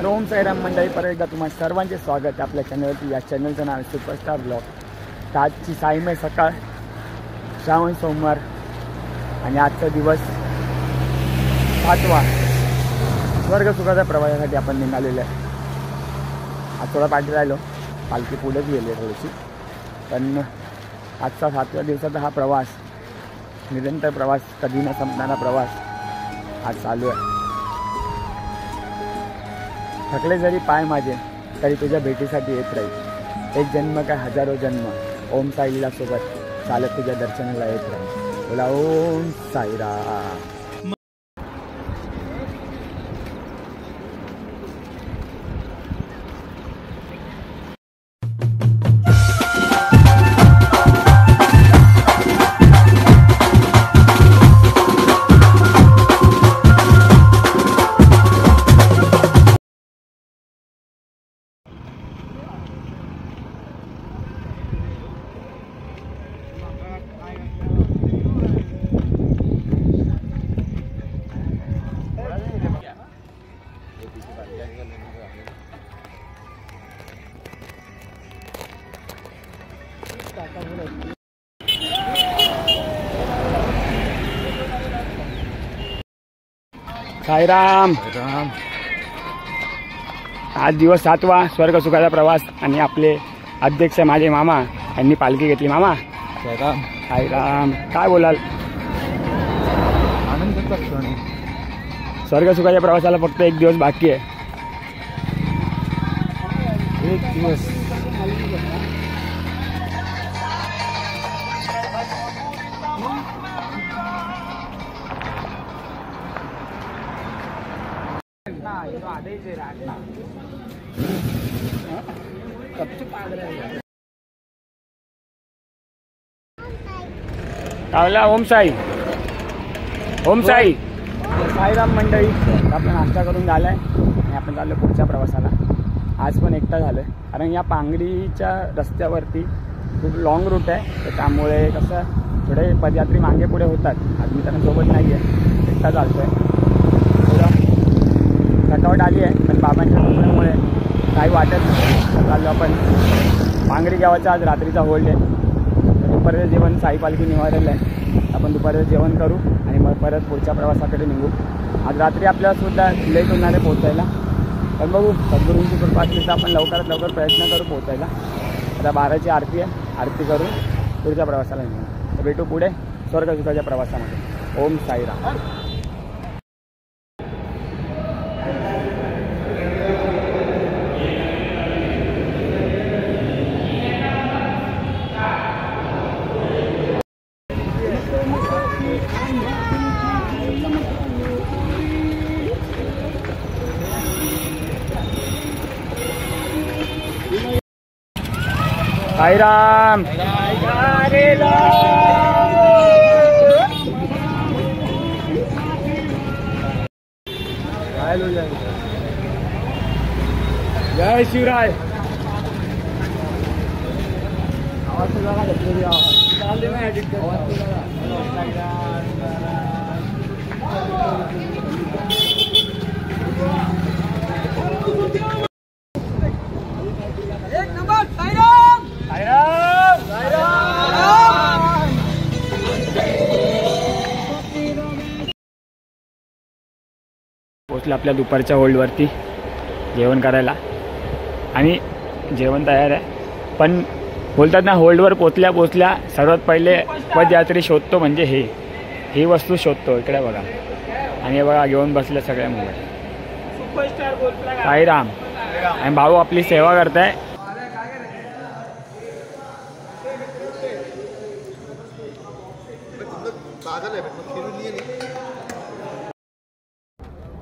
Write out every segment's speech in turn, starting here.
तर ओम साईराम मंडळी, परत एकदा तुम्हाला सर्वांचे स्वागत आहे आपल्या चॅनलवरती। या चॅनलचं नाव आहे सुपरस्टार ब्लॉग। तर आजची सायमय सकाळ, श्रावण सोमवार आणि आजचा दिवस 7वा स्वर्ग सुखाच्या प्रवासासाठी आपण निघालेलो आहे। आज थोडा पाठी राहिलो, पालखी पुढेच गेली थोडीशी, पण आजचा 7व्या दिवसाचा हा प्रवास, निरंतर प्रवास, कधी न संपणारा प्रवास आज चालू आहे। थकले जरी पाय माझे तरी तुझ्या भेटीसाठी येत राहील। एक जन्म काय हजारो जन्म, ओम साईला सोबत चालत तुझ्या दर्शनाला येत राहील। बोला ओम साईराम। साईराम। आज दिवस 7वा स्वर्ग सुखाचा प्रवास आणि आपले अध्यक्ष माझे मामा यांनी पालखी घेतली। मामा साईराम। साईराम, काय बोलाल? आनंदाचा क्षण आहे। स्वर्ग सुखाच्या प्रवासाला फक्त एक दिवस बाकी आहे। एक दिवस कावला ओम साई, ओम साई। साईराम मंडळी, आपण नाश्ता करून झालाय आणि आपण चाललो पुढच्या प्रवासाला। आज पण एकटा झालोय, कारण या पांगरीच्या रस्त्यावरती खूप लॉंग रूट आहे, तर त्यामुळे कसं थोडे पदयात्री मागे पुढे होतात। आज मी त्यांना सोबत नाही आहे, एकटा चालतोय। थोडं थकावट आली आहे, पण बाबांच्या कृपेमुळे काही वाटत नाही। चाललो आपण पांगरी गावाचा आज रात्रीचा होल्ड आहे। दुपारचं जेवण साई पालखी निवारेल आहे, आपण दुपारचं जेवण करू आणि मग परत पुढच्या प्रवासाकडे निघू। आज रात्री आपल्याला सुद्धा लेट होणार आहे पोहोचायला, पण बघू, सद्गुरूंची कृपा असली तर आपण लवकरात लवकर प्रयत्न करू पोहोचायला। आता 12ची आरती आहे, आरती करून पुढच्या प्रवासाला निघू। तर भेटू पुढे स्वर्ग सुखाच्या प्रवासामध्ये। ओम साईराम। साईराम। जय शिवराय। पोचलं आपल्या दुपारच्या होल्डवरती जेवण करायला, आणि जेवण तयार आहे। पण बोलतात ना, होल्डवर पोचल्या सर्वात पहिले पदयात्री शोधतो म्हणजे ही वस्तू शोधतो। इकडे बघा, आणि हे बघा घेऊन बसले सगळ्या मोबाईल। साईराम। आणि भाऊ आपली सेवा करताय।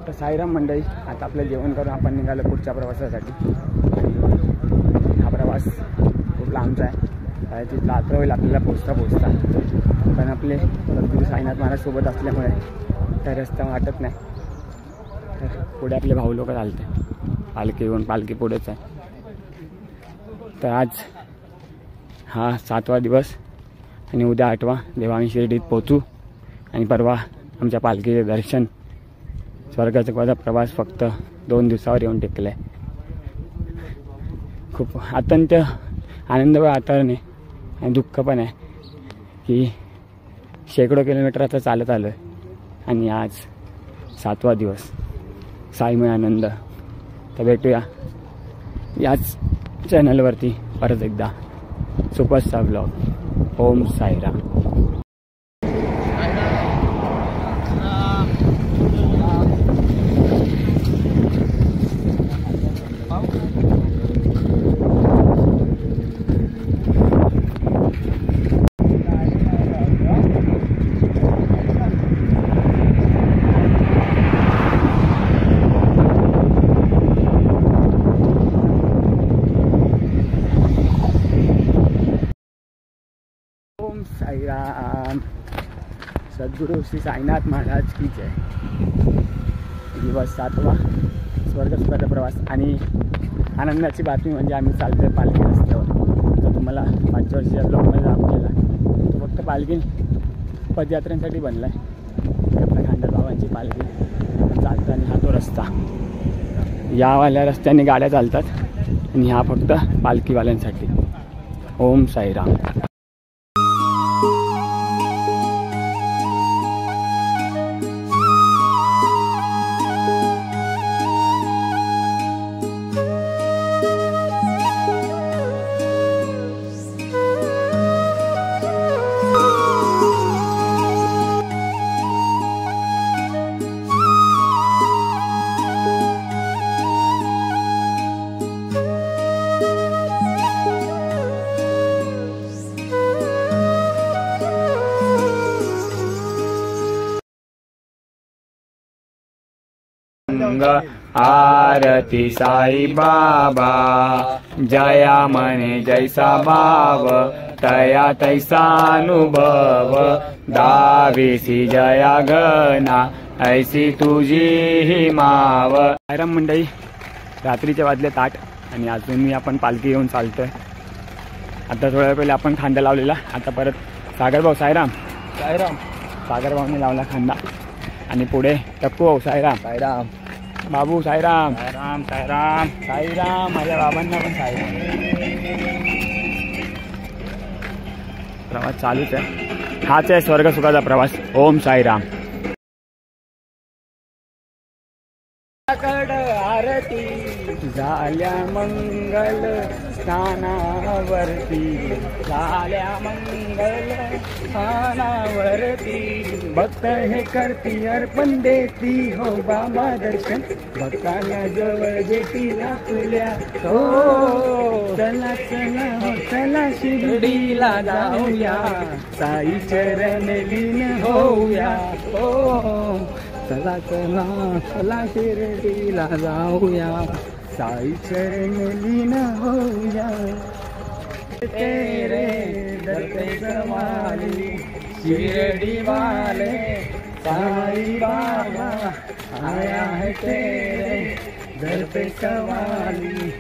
तर साईराम मंडळी, आता आपलं जेवण करून आपण निघालो पुढच्या प्रवासासाठी। हा प्रवास खूप लांबचा आहे, त्याची रात्र होईल आपल्याला पोचता, पण आपले सद्गुरू साईनाथ महाराज सोबत असल्यामुळे त्या रस्ता वाटत नाही। तर पुढे आपले भाऊ लोक चालते, पालखी घेऊन, पालखी पुढेच आहे। तर आज हा 7वा दिवस आणि उद्या 8वा देवांग शिर्डीत पोचू, आणि परवा आमच्या पालखीचे दर्शन स्वर्गसुखाचा प्रवास फक्त 2 दिवसावर येऊन टेकला आहे. खूप अत्यंत आनंद वातावरण आहे आणि दुःख पण आहे की शेकडो किलोमीटर आता चालत आलो आहे आणि आज 7वा दिवस. साईमय आनंद. तर भेटूया याच चॅनलवरती परत एकदा सुपरस्टार ब्लॉग. ओम साईराम. ओम साईराम. सद्गुरु श्री साईनाथ महाराज की जय. दिवस 7वा स्वर्गसुखाचा प्रवास आणि आनंदाची बातमी म्हणजे आम्ही चालतोय पालखी रस्त्यावर. तर तुम्हाला मागच्या वर्षी ब्लॉगमध्ये दाखवलेला तो फक्त पालखी पदयात्रेसाठी बनला आहे. आपल्या खांडेबाबांची पालखी चालतं आणि हा तो रस्ता. यावाल्या रस्त्याने गाड्या चालतात आणि हा फक्त पालखीवाल्यांसाठी. ओम साईराम. आरती साई बाबा. जया मने जैसा भाव तया तैसा अनुभव. दावीसी जया घना ऐसी तुझी ही माव. साईराम मंडळी, रात्रीचे वाजले 8 आणि अजूनही आपण पालखी घेऊन चालतोय. आता थोड्या वेळ पहिले आपण खांदा लावलेला. आता परत सागरभाऊ. साईराम. साईराम. सागरभाऊने लावला खांदा आणि पुढे टक्कू भाऊ. साईराम. साईराम. बाबू. साईराम. साईराम. साईराम. साईराम. माझ्या बाबांना पण साईराम. प्रवास चालूच आहे. हाच आहे स्वर्गसुखाचा प्रवास. ओम साईराम. आरती झाल्या मंगल स्नानावरती. झाल्या मंगल स्नानावरती. भक्त हे करती अर्पण देती हो बाबा दर्शन. भक्तांना जवळ जेटीला तुल्या हो. चला चला हो चला शिर्डीला जाऊया. साई चरण लीन होऊया हो. चला चला चला शिर्डीला जाऊया. साई चरण लीन होऊया. तेरे दर पे कमाली शिरडी वाले साई बाबा आया है तेरे दर पे कमाली.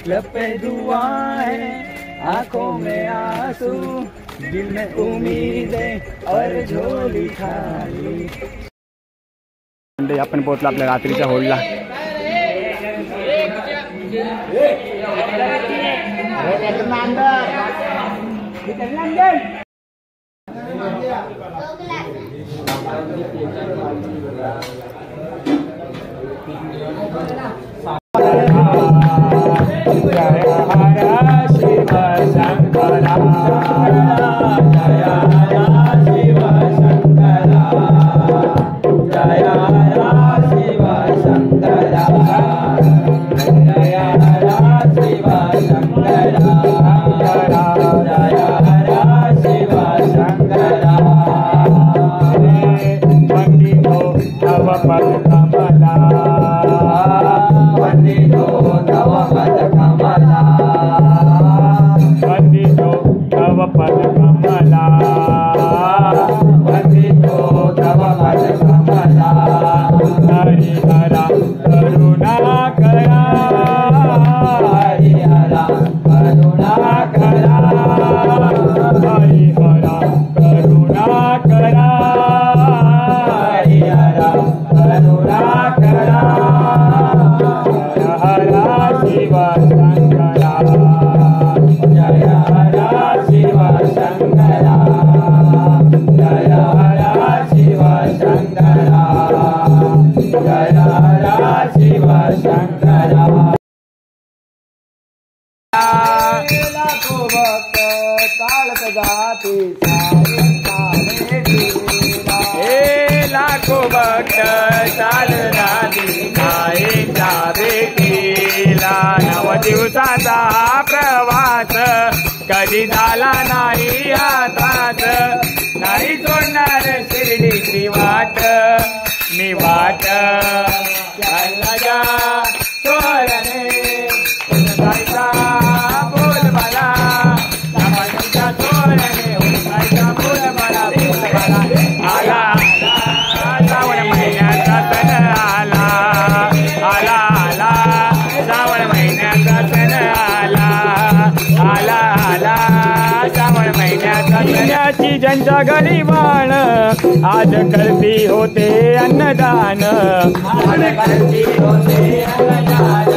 लपे दुआ है आंखों में आंसू. दिल में उम्मीदें और झोली खाली. आपण पोहोचलो आपल्या रात्रीच्या होळीला. करुणा गया शिव शंकरा लाखो भक्त चालत जाते हे लाखो भक्त चालत साईंचा भेटीला 9 दिवसाचा प्रवास कधी झाला नाही आताच नाही सोडणार शिर्डीची वाट मी वाट चालला जा सोडणे जायचा बोल मला नामांच्या सोडणे जायचा बोल मला आला श्रावण महिन्याचा सण आला आला आला श्रावण महिन्याचा सण आला आला आला श्रावण महिन्याचा सणाची ज्यांच्या घरी वाण आज करती होते अन्नदान आज करती होते अन्नदान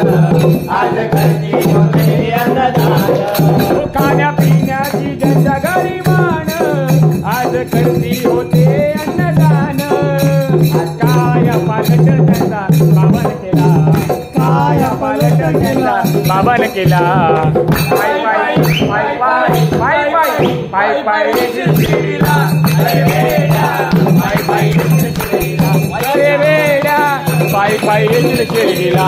आज करती होते अन्नदान खाण्या पिण्याची ज्यांच्या घरी वाण आज करती होते अन्नदान काय पालट त्यांचा बाबान केला काय पालट त्यांचा बाबान केला पाय पाय पाय पाय पाय पाय पाय शिर्डीला अरे वेड्या पाय पाय शिर्डीला अरे वेड्या पाय पाय शिर्डीला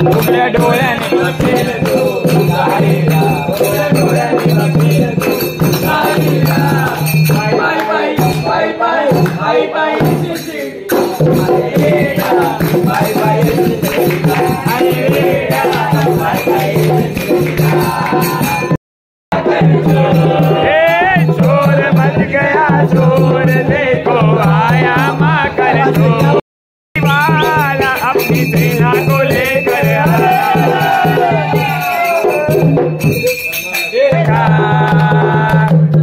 उघड्या डोळ्याने बसेल तू गाडीला उघड्या डोळ्याने बसेल तू गाडीला पाय पाय पाय पाय पाय पाय पाय शिर्डीला अरे वेड्या पाय पाय शिर्डीला अरे वेड्या पाय पाय शिर्डीला चोर बच गया चोर देखो आया माकर चोर वाला अपनी सेना को लेकर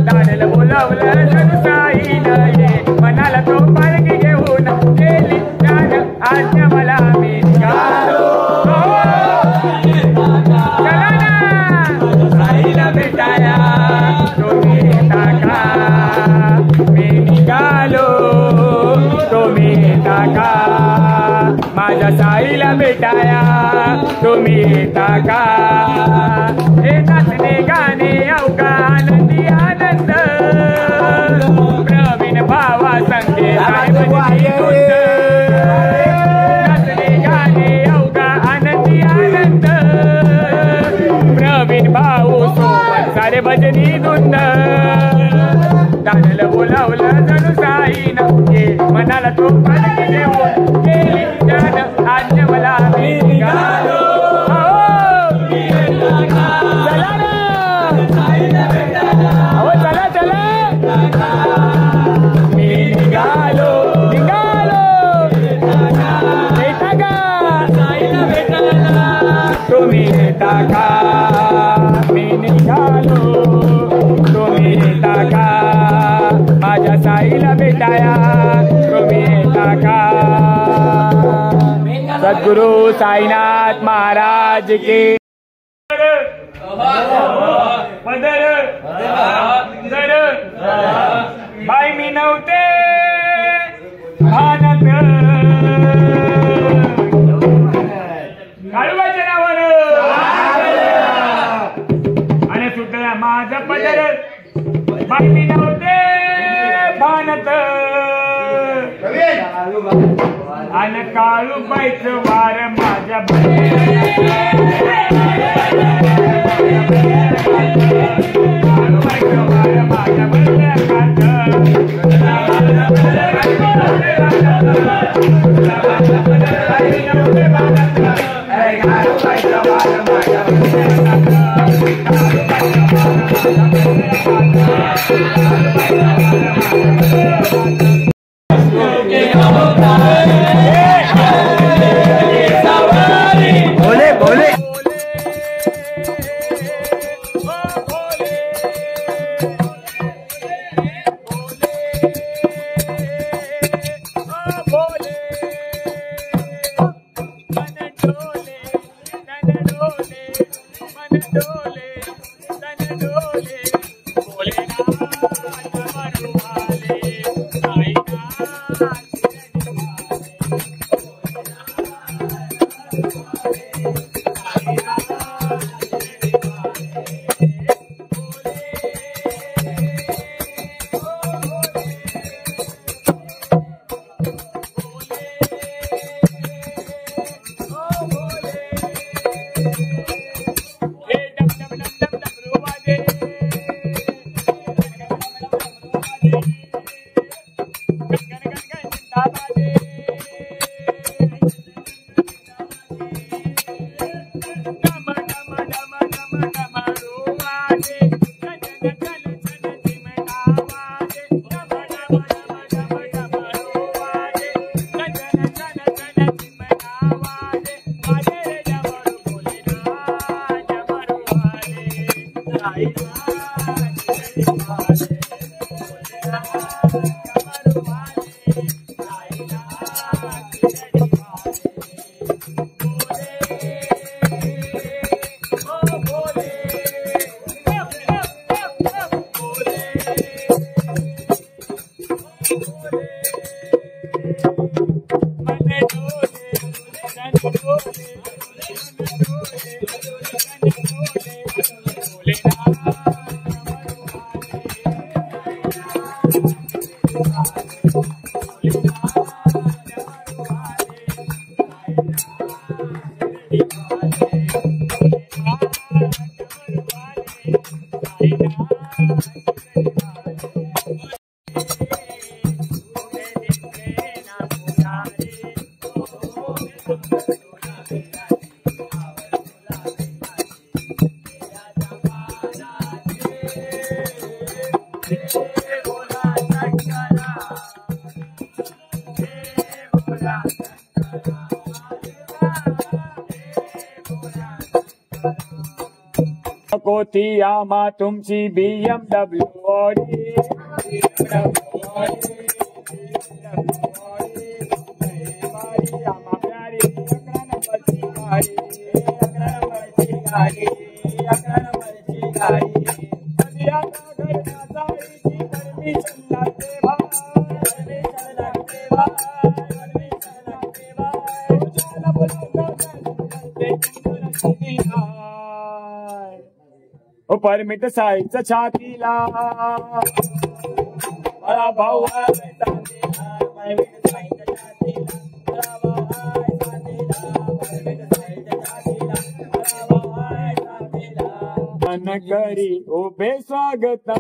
दानल बोलावलं जनसाईला ये मनाला तो पालखी घेऊन गेली दान आज्ञा मला मी निघालो चला ना साईला भेटाया तुम्ही टाका मी निघालो तुम्ही टाका माझ्या साईला भेटाया तुम्ही टाका हे नाचणे गाणे अवघा आनंदी आनंद प्रवीण भावा संगे नाचणे गाणे अवघा आनंदी आनंद प्रवीण भाऊ सोबत सारे भजनी धुंद दानल बोलावलं जणू साईनं ये मनाला तो पालखी घेऊन गेली जान आज्ञा मला मी निघालो चला ना अहो चला चला मी निघालो निघालो भेटा का साईला भेटायला तुम्ही टाका मी निघालो तुम्ही टाका माझ्या साईला भेटाया तुम्ही टाका सद्गुरु साईनाथ महाराज की पदर जर बाई मी नव्हते भानत काळूबाच्या नावानं आणि सुद्धा माझं पदर बाई मी नव्हते भानत आणि काळूबाईचं वार माझ्या काळूबाईचं वार माझ्या बंद बोले बोले बोले कोती आमा तुमची BMW ऑडी आमा प्यारी 11 नंबरची गाडी 11 नंबरची गाडी 11 नंबरची गाडी आता घरच्या जायची परमिशन लागते भाई परमिशन लागते भाई चला बोलतो ओ परमिट साईचं छातीला मला भाऊ आहे छातीला परमिट साईचं छातीला मला भाऊ आहे छातीला परमिट साईचं छातीला मला भाऊ आहे छातीला मन करी उभे स्वागत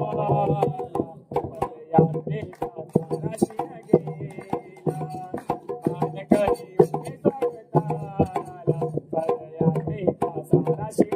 याते राशी गेला मन करी उभे स्वागत याते राशी